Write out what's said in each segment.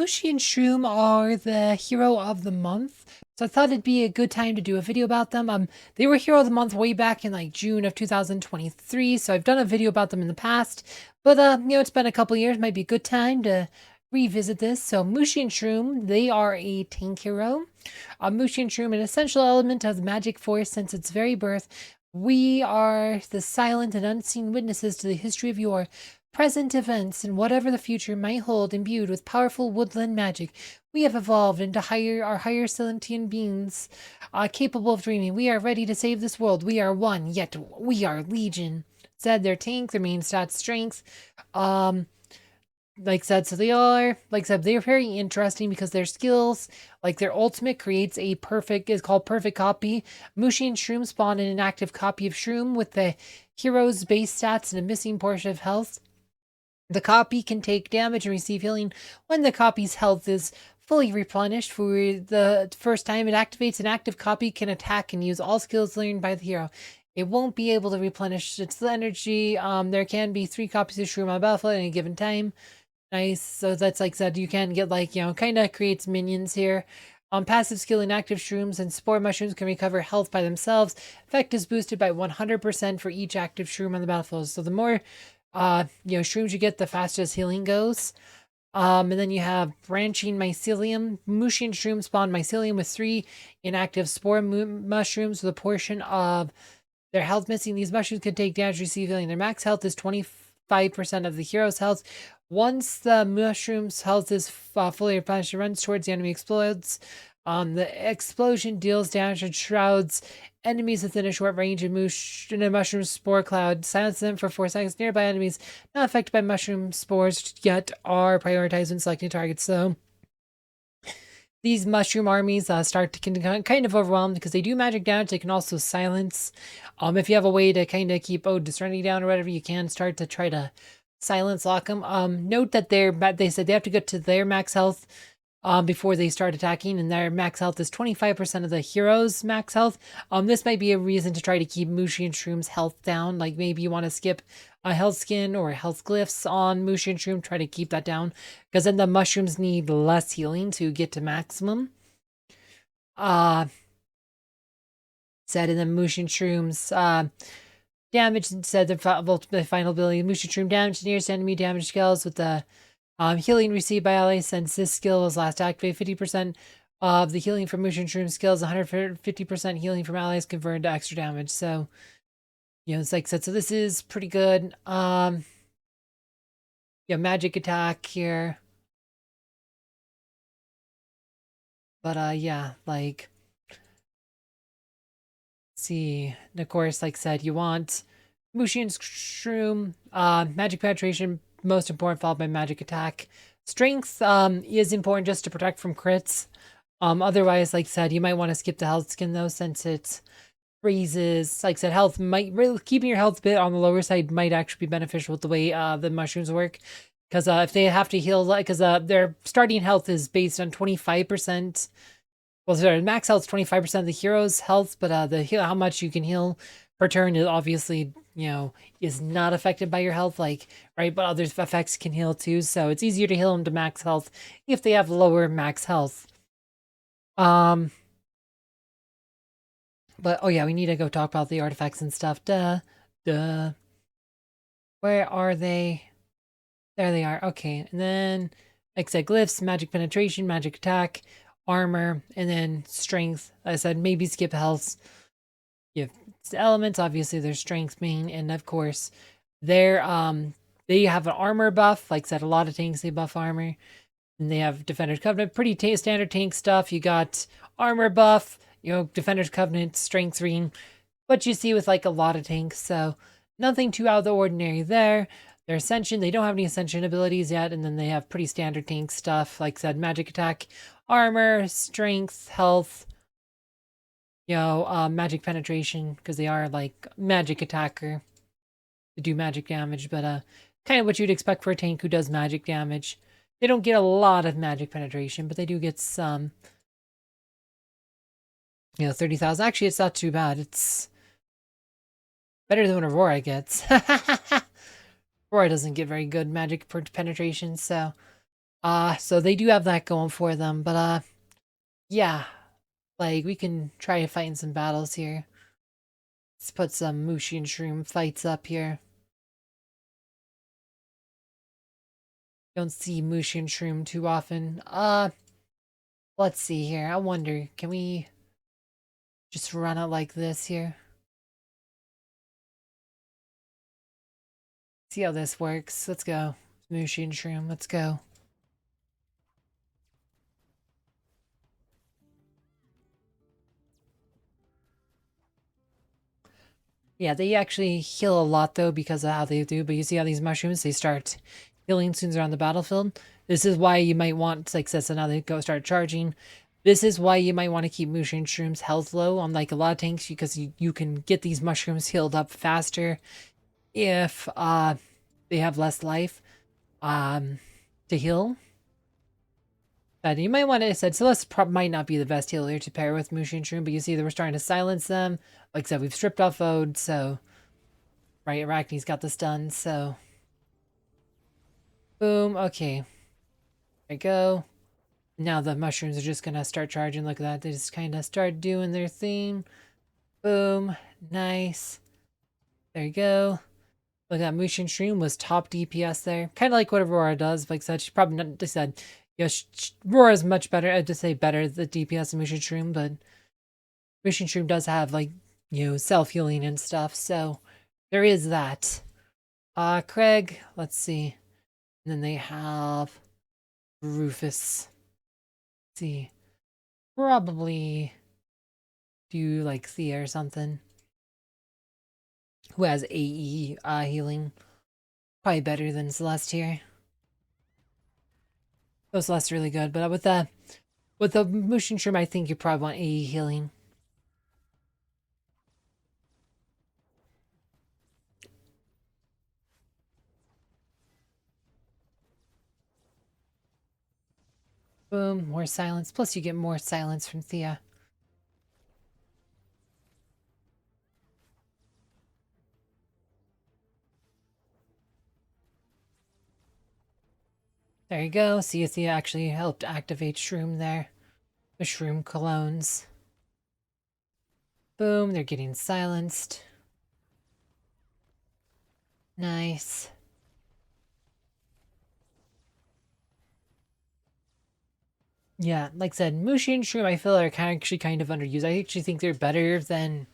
Mushy and Shroom are the hero of the month, so I thought it'd be a good time to do a video about them. They were hero of the month way back in like June of 2023, so I've done a video about them in the past, but it's been a couple years, might be a good time to revisit this. So Mushy and Shroom, they are a tank hero. Mushy and Shroom, an essential element of the magic force since its very birth. We are the silent and unseen witnesses to the history of your present events and whatever the future might hold, imbued with powerful woodland magic. We have evolved into higher sentient beings, capable of dreaming. We are ready to save this world. We are one, yet we are legion. Said their tank, their main stat strength. Like said, so they are, like said, they're very interesting because their skills, like their ultimate creates a perfect, is called perfect copy. Mushy and Shroom spawn in an active copy of Shroom with the hero's base stats and a missing portion of health. The copy can take damage and receive healing when the copy's health is fully replenished. For the first time it activates, an active copy can attack and use all skills learned by the hero. It won't be able to replenish its energy. There can be 3 copies of Shroom on battlefield at any given time. Nice. So that's like said, you can get like, kind of creates minions here. Passive skill inactive shrooms and spore mushrooms can recover health by themselves. Effect is boosted by 100% for each active shroom on the battlefield. So the more shrooms you get, the fastest healing goes. And then you have branching mycelium. Mushy and Shroom spawn mycelium with 3 inactive spore mushrooms with a portion of their health missing. These mushrooms can take damage, receive healing. Their max health is 25% of the hero's health. Once the mushroom's health is fully replenished, it runs towards the enemy, explodes. The explosion deals damage and shrouds enemies within a short range in a mushroom spore cloud. Silence them for 4 seconds. Nearby enemies not affected by mushroom spores yet are prioritized when selecting targets. So these mushroom armies start to kind of overwhelm because they do magic damage. They can also silence. If you have a way to kind of keep discerning down or whatever, you can start to try to silence lock them. Note that they said they have to get to their max health before they start attacking, and their max health is 25% of the hero's max health. This might be a reason to try to keep Mushy and Shroom's health down. Like maybe you want to skip a health skin or health glyphs on Mushy and Shroom, try to keep that down, because then the mushrooms need less healing to get to maximum. Said in the Mushy and Shroom's damage, said the final ability, Mushy and Shroom damage nearest enemy damage scales with the healing received by allies. Since this skill was last activated, 50% of the healing from Mushy and Shroom skills, 150% healing from allies converted to extra damage. So, it's like I said, so this is pretty good. Magic attack here. But yeah, like, see, and of course, like I said, you want Mushy and Shroom, magic penetration, most important, followed by magic attack. Strength is important just to protect from crits. Otherwise, like I said, you might want to skip the health skin though, since it freezes. Like I said, health might really keeping your health a bit on the lower side might actually be beneficial with the way the mushrooms work. Because if they have to heal, because their starting health is based on 25%. Well, sorry, max health is 25% of the hero's health, but how much you can heal per turn is obviously, is not affected by your health, like, right? But other effects can heal too, so it's easier to heal them to max health if they have lower max health. But, oh yeah, we need to go talk about the artifacts and stuff. Duh. Where are they? There they are. Okay, and then, like I said, glyphs, magic penetration, magic attack, armor, and then strength. I said maybe skip health. You have elements, obviously their strength main, and of course they have an armor buff. Like I said, a lot of tanks they buff armor, and they have Defender's Covenant, pretty standard tank stuff. You got armor buff, Defender's Covenant, strength 3, what you see with like a lot of tanks, so nothing too out of the ordinary there. Their Ascension, they don't have any Ascension abilities yet, and then they have pretty standard tank stuff. Like I said, magic attack, armor, strength, health, magic penetration, because they are like magic attacker to do magic damage, but kind of what you'd expect for a tank who does magic damage. They don't get a lot of magic penetration, but they do get some. 30,000. Actually, it's not too bad. It's better than what Aurora gets. Aurora doesn't get very good magic penetration, so So they do have that going for them, but yeah, like we can try to fight in some battles here. Let's put some Mushy and Shroom fights up here. Don't see Mushy and Shroom too often. Let's see here. I wonder, can we just run it like this here? See how this works. Let's go. Mushy and Shroom, let's go. Yeah, they actually heal a lot though because of how they do, but you see how these mushrooms, they start healing as soon as they're on the battlefield. This is why you might want, like says, so now they go start charging. This is why you might want to keep Mushy and Shroom's health low on like a lot of tanks because you can get these mushrooms healed up faster if they have less life to heal. But you might want to, said Celeste might not be the best healer to pair with Mushy and Shroom, but you see that we're starting to silence them. Like I said, we've stripped off Ode, so right, Arachne's got this done, so boom, okay. There we go. Now the mushrooms are just gonna start charging. Look at that. They just kind of start doing their thing. Boom. Nice. There you go. Look at that. Mushy and Shroom was top DPS there. Kind of like what Aurora does. Like I said, she probably not just said, yeah, Aurora is much better. I'd just say better the DPS than Mushy and Shroom, but Mushy and Shroom does have like, self-healing and stuff. So there is that. Craig, let's see. And then they have Rufus. Let's see. Probably do like Thea or something. Who has AE healing. Probably better than Celeste here. Oh, Celeste's really good, but with the Mushy and Shroom, I think you probably want AE healing. Boom, more silence. Plus you get more silence from Thea. There you go. See, Thea actually helped activate Shroom there. The Shroom colognes. Boom, they're getting silenced. Nice. Yeah, like I said, Mushy and Shroom I feel are actually kind of underused. I actually think they're better than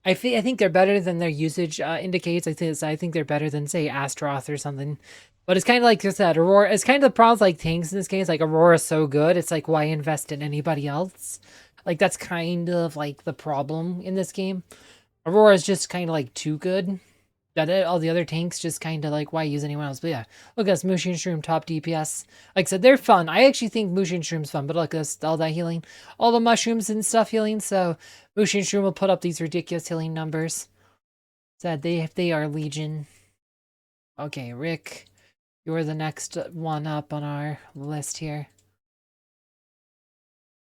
I think they're better than their usage indicates. I think they're better than say Astroth or something. But it's kind of like I said, Aurora. It's kind of the problem with like tanks in this case. Like Aurora's so good, it's like why invest in anybody else? Like that's kind of like the problem in this game. Aurora's just kind of like too good. That all the other tanks just kind of like why use anyone else? But yeah, look at this Mushy and Shroom top DPS. Like I said, they're fun. I actually think Mushy and Shroom's fun. But look at this, all that healing, all the mushrooms and stuff healing. So Mushy and Shroom will put up these ridiculous healing numbers. Said they are Legion. Okay, Rick, you're the next one up on our list here.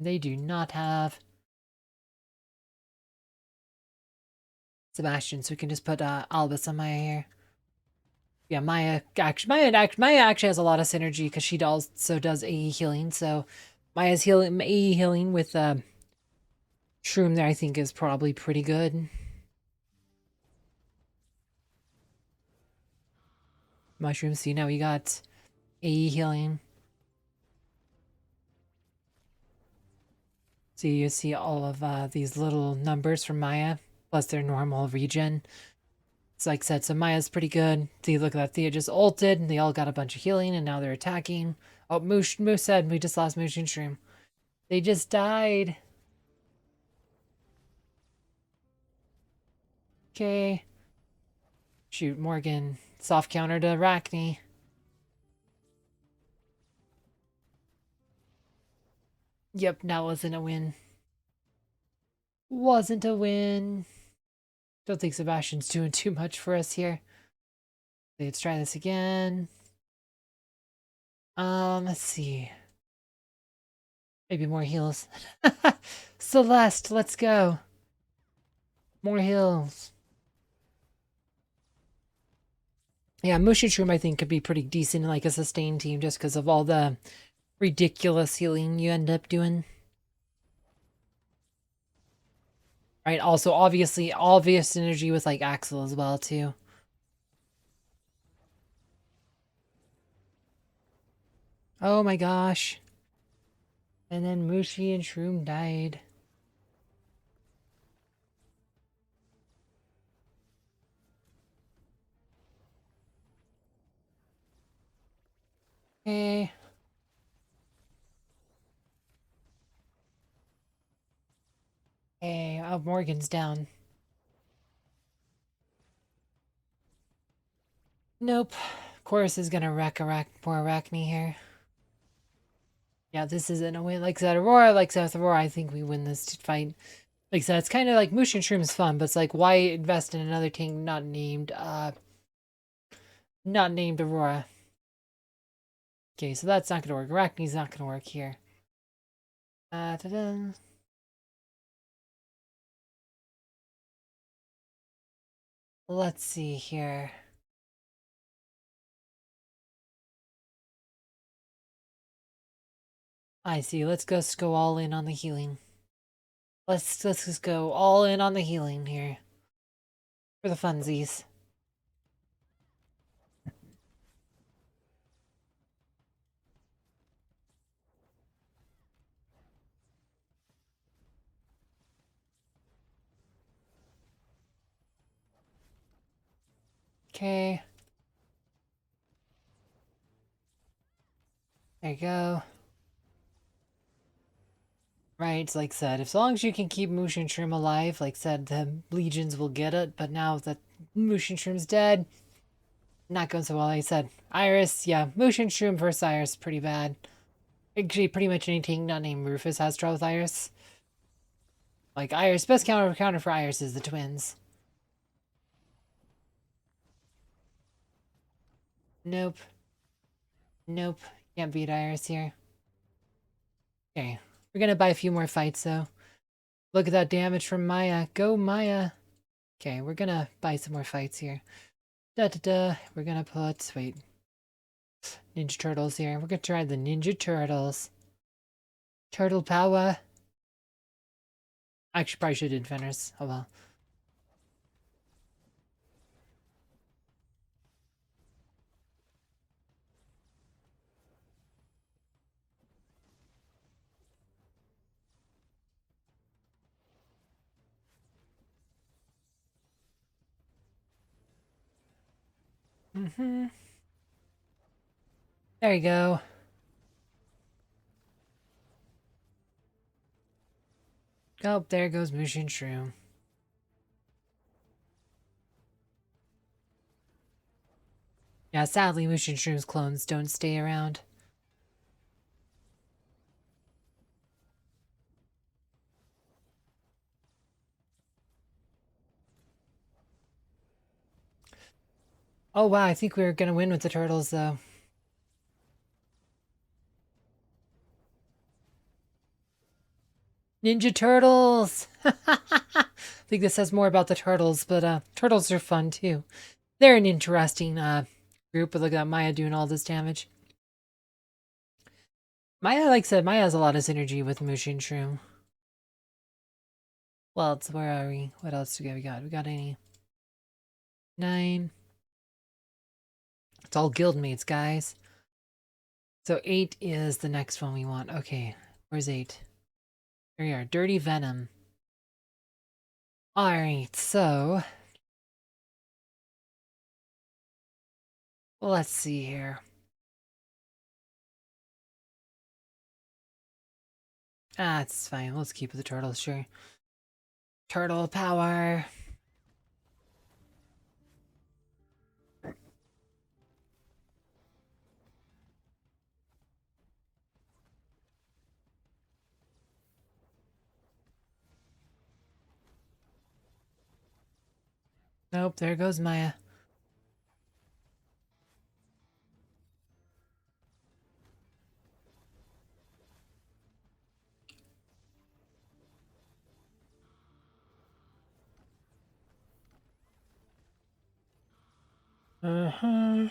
They do not have Sebastian, so we can just put Albus on Maya here. Yeah, Maya actually has a lot of synergy because she also does AE healing. So Maya's healing, AE healing with Shroom there, I think is probably pretty good. Mushroom, see now we got AE healing. So you see all of these little numbers from Maya plus their normal regen. It's like I said, so Maya's pretty good. See, look at that. Thea just ulted, and they all got a bunch of healing, and now they're attacking. Oh, Moose said we just lost Moose and Shroom. They just died. Okay. Shoot, Morgan. Soft counter to Arachne. Yep, that wasn't a win. Wasn't a win. Don't think Sebastian's doing too much for us here. Let's try this again. Let's see. Maybe more heals. Celeste, let's go. More heals. Yeah, Mushy and Shroom I think could be pretty decent in like a sustained team just because of all the ridiculous healing you end up doing. Right, also obviously obvious synergy with like Axel as well too. Oh my gosh. And then Mushy and Shroom died. Okay. Hey, oh, Morgan's down. Nope. Chorus is gonna wreck poor Arachne here. Yeah, this isn't a win. Like I said, Aurora, like South Aurora, I think we win this fight. Like I said, it's kind of like Mushy and Shroom is fun, but it's like, why invest in another team not named Aurora? Okay, so that's not gonna work. Arachne's not gonna work here. Ta-da. Let's see here. I see. Let's just go all in on the healing. Let's just go all in on the healing here. For the funsies. Okay. There you go. Right, like said, as long as you can keep Moosh and Shroom alive, like said, the legions will get it. But now that Moosh and Shroom's dead, not going so well. Like I said, Iris, yeah, Moosh and Shroom versus Iris, pretty bad. Actually, pretty much anything not named Rufus has trouble with Iris. Like Iris, best counter for Iris is the twins. Nope, nope, can't beat Iris here. Okay, we're gonna buy a few more fights though. Look at that damage from Maya. Go Maya. Okay, we're gonna buy some more fights here. Da da da. We're gonna put wait. Ninja Turtles here. We're gonna try the Ninja Turtles. Turtle power. Actually, probably should have did Fenris. Oh well. There you go. Oh, there goes Mushy and Shroom. Yeah, sadly, Mushy and Shroom's clones don't stay around. Oh wow, I think we were gonna win with the turtles though. Ninja Turtles! I think this says more about the turtles, but turtles are fun too. They're an interesting group, but look at Maya doing all this damage. Maya, like I said, Maya has a lot of synergy with Mushy and Shroom. Well, it's where are we? What else do we got? We got any? 9. It's all guildmates, guys. So 8 is the next one we want. Okay, where's 8? Here we are. Dirty Venom. Alright, so let's see here. Ah, it's fine. Let's keep the turtles, sure. Turtle power. Nope, there goes Maya. Uh-huh.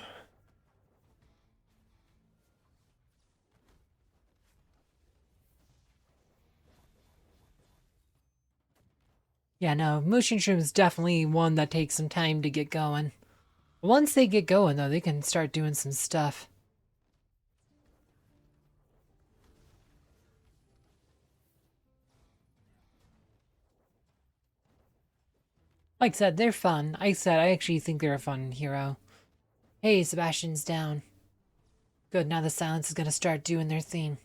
Yeah, no, Mushy and Shroom is definitely one that takes some time to get going. Once they get going, though, they can start doing some stuff. Like I said, they're fun. I actually think they're a fun hero. Hey, Sebastian's down. Good, now the silence is gonna start doing their thing.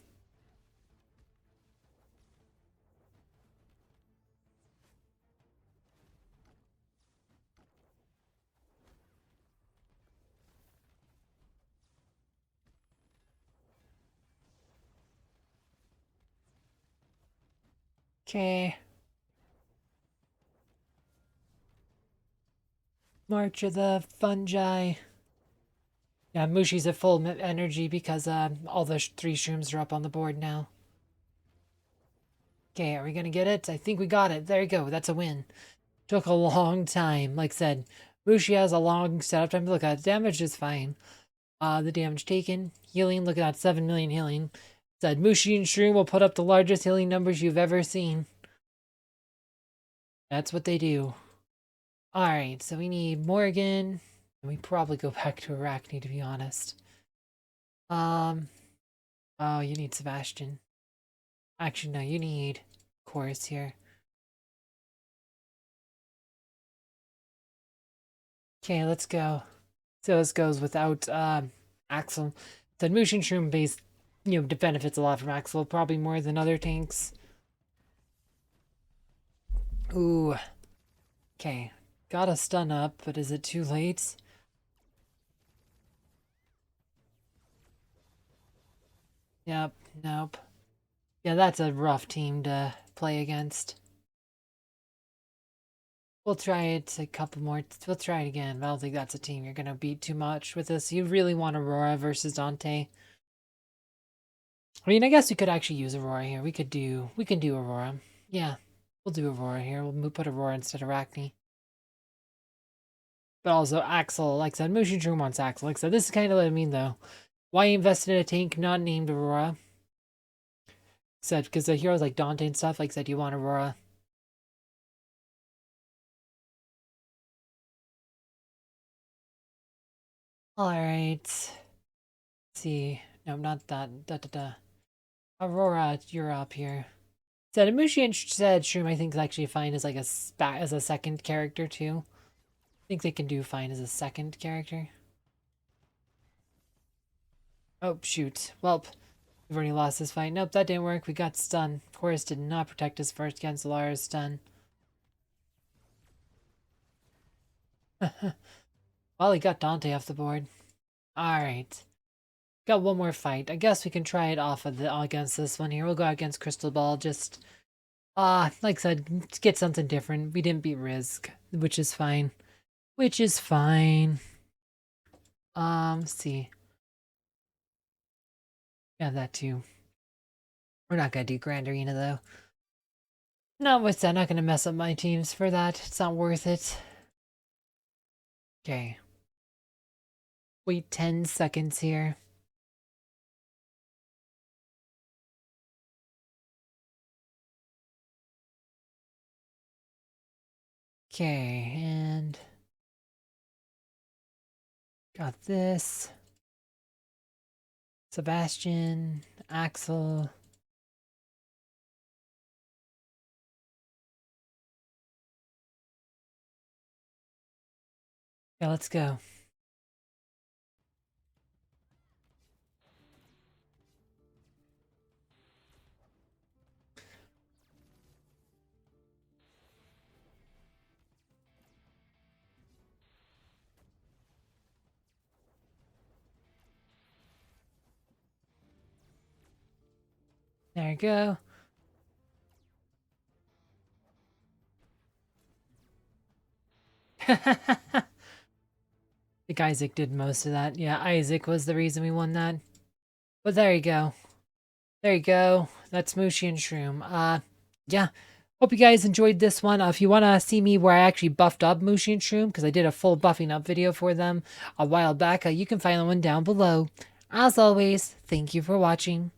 Okay. March of the Fungi. Yeah, Mushi's at full energy because all the three shrooms are up on the board now. Okay, are we gonna get it? I think we got it. There you go. That's a win. Took a long time. Like I said, Mushi has a long setup time. Look at damage is fine. The damage taken. Healing, look at that, 7 million healing. Said Mushy and Shroom will put up the largest healing numbers you've ever seen. That's what they do. Alright, so we need Morgan. And we probably go back to Arachne, to be honest. Oh, you need Sebastian. Actually, no, you need Chorus here. Okay, let's go. So this goes without Axel. The Mushin Shroom base, benefits a lot from Axel, probably more than other tanks. Ooh. Okay. Got a stun up, but is it too late? Yep, nope. Yeah, that's a rough team to play against. We'll try it a couple more. We'll try it again, but I don't think that's a team you're gonna beat too much with this. You really want Aurora versus Dante. I mean, I guess we could actually use Aurora here. We can do Aurora. Yeah, we'll do Aurora here. We'll put Aurora instead of Arachne. But also Axel, like I said, Motion Shroom wants Axel. Like I said, this is kind of what I mean though. Why invest in a tank not named Aurora? Said because the heroes like Dante and stuff, like I said, you want Aurora. Alright. See. No, not that. Aurora, you're up here. Said Mushy and said Shroom I think is actually fine as like as a second character too. I think they can do fine as a second character. Oh shoot. Welp. We've already lost this fight. Nope, that didn't work. We got stunned. Chorus did not protect us first against Lara's stun. Well, he got Dante off the board. Alright. Got one more fight. I guess we can try it off of against this one here. We'll go against Crystal Ball. Just, like I said, get something different. We didn't beat Risk, which is fine. Which is fine. Let's see. Yeah, that too. We're not gonna do Grand Arena though. No, what's that? Not gonna mess up my teams for that. It's not worth it. Okay. Wait 10 seconds here. Okay, and got this. Sebastian, Axel. Yeah, let's go. There you go. I think Isaac did most of that. Yeah, Isaac was the reason we won that. But there you go. There you go. That's Mushy and Shroom. Yeah. Hope you guys enjoyed this one. If you want to see me where I actually buffed up Mushy and Shroom, because I did a full buffing up video for them a while back, you can find the one down below. As always, thank you for watching.